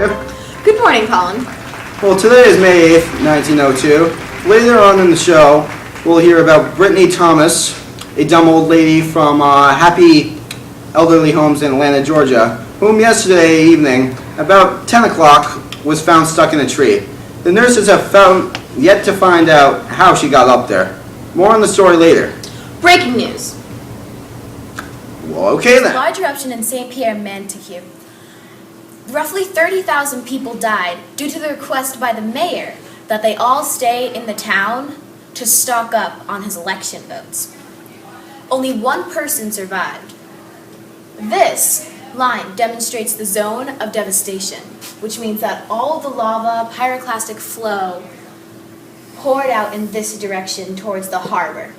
Good morning, Colin. Well, today is May 8th, 1902. Later on in the show, we'll hear about Brittany Thomas, a dumb old lady from Happy Elderly Homes in Atlanta, Georgia, whom yesterday evening, about 10 o'clock, was found stuck in a tree. The nurses have yet to find out how she got up there. More on the story later. Breaking news. Well, okay then. Large eruption in St. Pierre, Mantequille. Roughly 30,000 people died due to the request by the mayor that they all stay in the town to stock up on his election votes. Only one person survived. This line demonstrates the zone of devastation, which means that all the lava, pyroclastic flow poured out in this direction towards the harbor.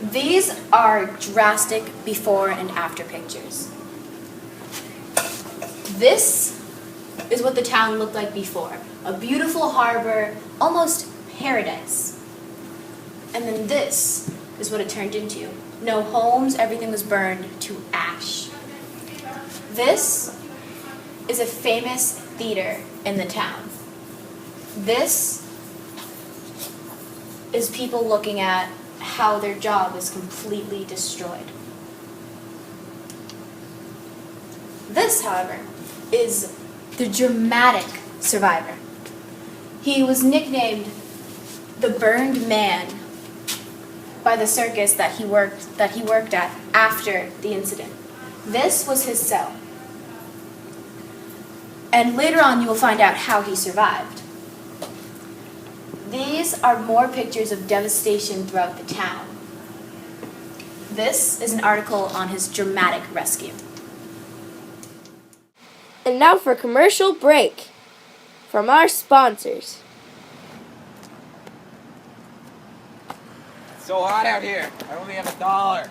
These are drastic before and after pictures. This is what the town looked like before. A beautiful harbor, almost paradise. And then this is what it turned into. No homes, everything was burned to ash. This is a famous theater in the town. This is people looking at how their job is completely destroyed. This, however, is the dramatic survivor. He was nicknamed the Burned Man by the circus that he worked at after the incident. This was his cell. And later on you will find out how he survived. These are more pictures of devastation throughout the town. This is an article on his dramatic rescue. And now for a commercial break from our sponsors. It's so hot out here. I only have $1.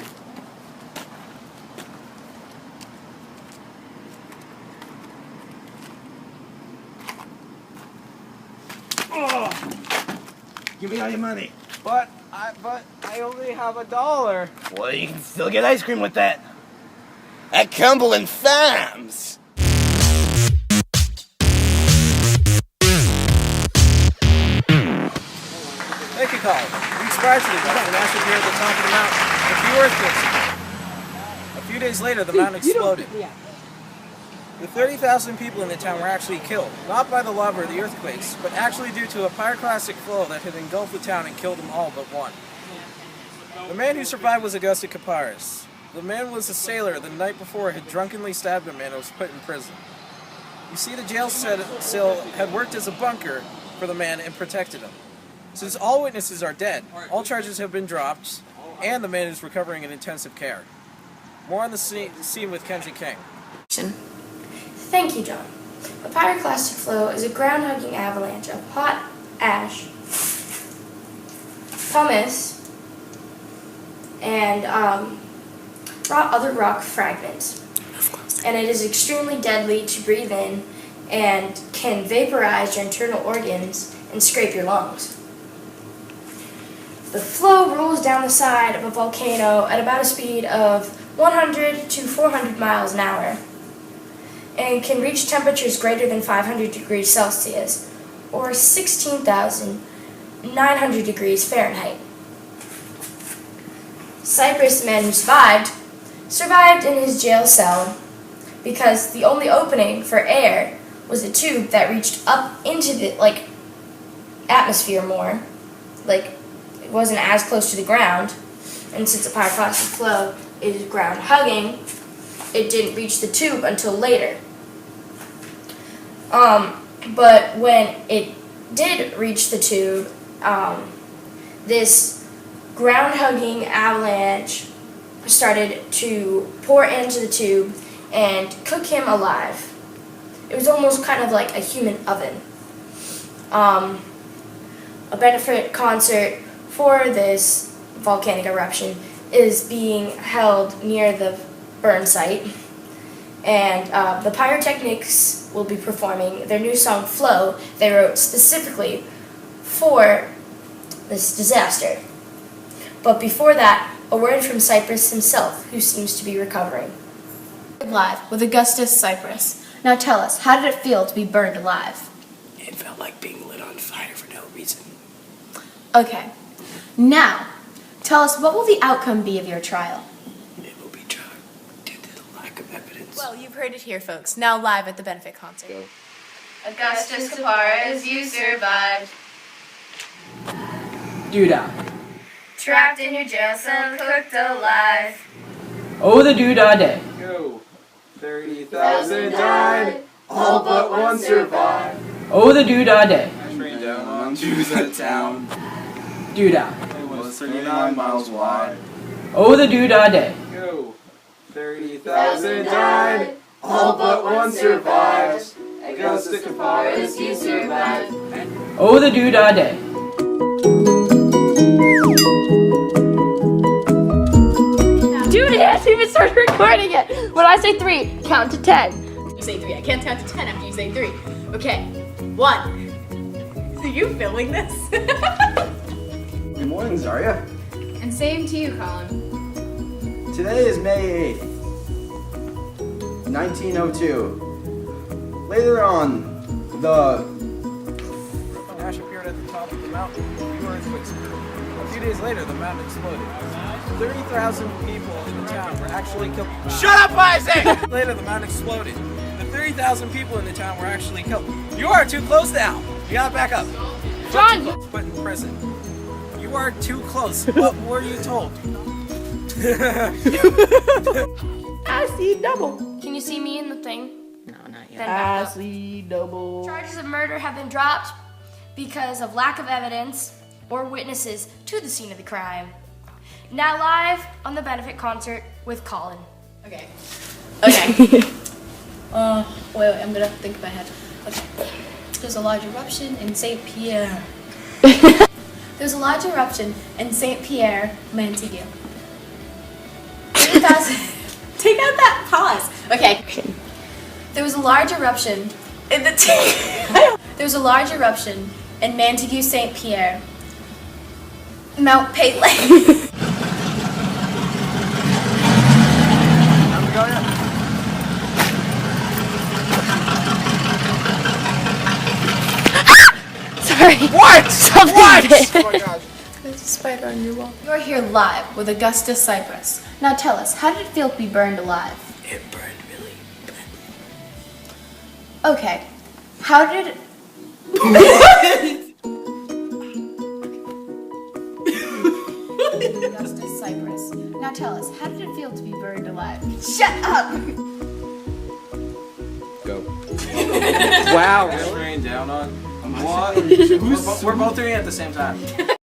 Give me all your money. But I only have $1. Well, you can still get ice cream with that. At Cumberland Farms. Thank you, Colin. Weeks prior to the eruption, Ash appeared at the top of the mountain. A few earthquakes occurred. A few days later, the mountain exploded. The 30,000 people in the town were actually killed, not by the lava or the earthquakes, but actually due to a pyroclastic flow that had engulfed the town and killed them all but one. The man who survived was Augusta Caparis. The man was a sailor the night before had drunkenly stabbed a man and was put in prison. You see, the jail cell had worked as a bunker for the man and protected him. Since all witnesses are dead, all charges have been dropped, and the man is recovering in intensive care. More on the scene with Kenji King. Thank you, John. A pyroclastic flow is a ground-hugging avalanche of hot ash, pumice, and other rock fragments. And it is extremely deadly to breathe in and can vaporize your internal organs and scrape your lungs. The flow rolls down the side of a volcano at about a speed of 100 to 400 miles an hour and can reach temperatures greater than 500 degrees Celsius or 16,900 degrees Fahrenheit. Cypress, the man who survived in his jail cell because the only opening for air was a tube that reached up into the atmosphere more. It wasn't as close to the ground, and since a pyroclastic flow is ground hugging, it didn't reach the tube until later. But when it did reach the tube, this ground-hugging avalanche started to pour into the tube and cook him alive. It was almost kind of like a human oven. A benefit concert for this volcanic eruption is being held near the burn site, and the Pyrotechnics will be performing their new song Flow they wrote specifically for this disaster. But before that, a word from Cypress himself, who seems to be recovering. Live with Augustus Cyprus. Now tell us, how did it feel to be burned alive? It felt like being lit on fire for no reason. Okay. Now, tell us, what will the outcome be of your trial? It will be tried due to the lack of evidence. Well, you've heard it here, folks. Now live at the benefit concert. Augustus Caparas, you survived. Doodah. Trapped in your jail cell, cooked alive. Oh, the doodah day. Go. 30,000 died, all but one survived. Oh, the doodah day. Train down onto the town. Doodah. It was 39 miles wide. Oh, the doodah day. Go. 30,000 died, all but one survived. Augustus Caparas, you survived. Oh, the doodah day. Dude, it hasn't even started recording yet. When I say 3, count to 10. You say 3. I can't count to 10 after you say 3. Okay. 1. Are you filming this? Good morning, Zarya. And same to you, Colin. Today is May 8th, 1902. Later on, the Ash appeared at the top of the mountain. A few earthquakes occurred. A few days later, the mountain exploded. 30,000 people in the town were actually killed. Shut up, Isaac! Later, the mountain exploded. The 30,000 people in the town were actually killed. You are too close now. You gotta back up. John! Put in prison. You are too close. What were you told? I see double. Can you see me in the thing? No, not yet. Then back up. see double. Charges of murder have been dropped because of lack of evidence or witnesses to the scene of the crime. Now live on the benefit concert with Colin. Okay. Okay. Wait, I'm gonna think in my head. Okay. There's a large eruption in St. Pierre. There's a large eruption in St. Pierre, Montague. 30,000. Take out that pause. Okay. There was a large eruption. In the There was a large eruption in Montague, St. Pierre, Mount Pelee. Sorry. What? Something What? bit. Oh my gosh. There's a spider on your wall. You're here live with Augustus Cyprus. Now tell us, how did it feel to be burned alive? It burned really bad. Okay. How did Augustus Cyprus. Now tell us, how did it feel to be burned alive? Shut up! Wow. Rain down on. What? We're both doing it at the same time.